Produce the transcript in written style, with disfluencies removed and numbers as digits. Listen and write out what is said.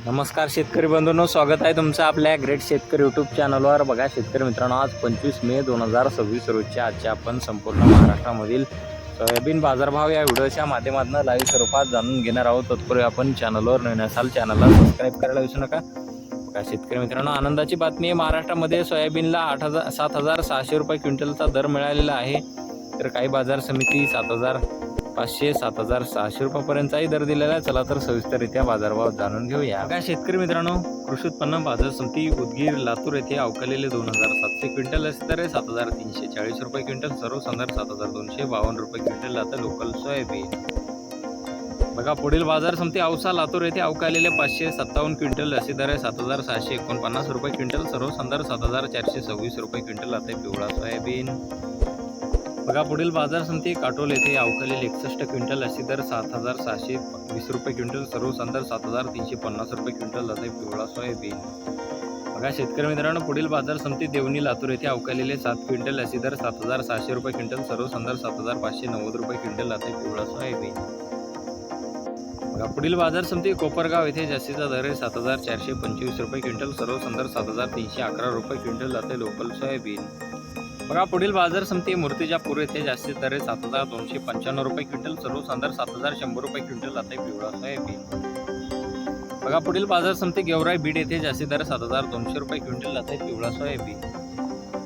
नमस्कार शेतकरी बंधूंनो, स्वागत आहे तुमचं आपल्या ग्रेट शेतकरी यूट्यूब चॅनलवर। बघा शेतकरी मित्रांनो, आज 25 मे 2026 रोजच्या आजच्या आपण संपूर्ण महाराष्ट्रामधील सोयाबीन बाजारभाव या व्हिडिओच्या माध्यमातून लाईव्ह स्वरूपात जाणून घेणार आहोत। तत्पूर्वी आपण चॅनलवर नवीन असाल चॅनलला सबस्क्राईब करायला विसरू नका। बघा शेतकरी मित्रांनो, आनंदाची बातमी आहे, महाराष्ट्रामध्ये सोयाबीनला 7,600 रुपये क्विंटलचा दर मिळालेला आहे। तर काही बाजार समिती 7,500 7,600 रुपयापर्यंतचाही दर दिलेला आहे। चला तर सविस्तररित्या बाजारभाव जाणून घेऊया। बघा शेतकरी मित्रांनो, कृषी उत्पन्न बाजार समिती उदगीर लातूर येथे अवकालेले 2,700 क्विंटल असते तर 7,340 रुपये क्विंटल, सर्वसाधारण 7,252 रुपये क्विंटल आता लोकल सोयाबीन। बघा पुढील बाजार समिती औसा लातूर येथे अवकालेले 557 क्विंटल असे दर 7,649 रुपये क्विंटल, सर्वसाधारण 7,426 रुपये क्विंटल आता पिवळा सोयाबीन। बघा पुढील बाजार समिती काटोल येथे अवकालेले 61 क्विंटल असे दर 7,620 रुपये क्विंटल, सर्वसाधारण 7,350 रुपये क्विंटल आता पिवळा सोयाबीन। बघा शेतकरी मित्रांनो, पुढील बाजार समिती देवणी लातूर येथे अवकालेले 7 क्विंटल असे दर 7,600 रुपये क्विंटल, सर्वसाधारण 7,590 रुपये क्विंटल आता पिवळा सोयाबीन। बघा पुढील बाजार समिती कोपरगाव येथे जास्तीचा दर आहे 7,425 रुपये क्विंटल, सर्वसाधारण 7,311 रुपये क्विंटल आता लोकल सोयाबीन। बघा पुढील बाजार समिती मूर्तिजापूर येथे जास्तीत दर 7,295 रुपये क्विंटल, सर्वसाधारण 7,100 रुपये क्विंटल आता पिवळा सोयाबीन। बघा पुढील बाजार समिती गेवराई बीड येथे जास्तीत दर 7,200 रुपये क्विंटल आता पिवळा सोयाबीन।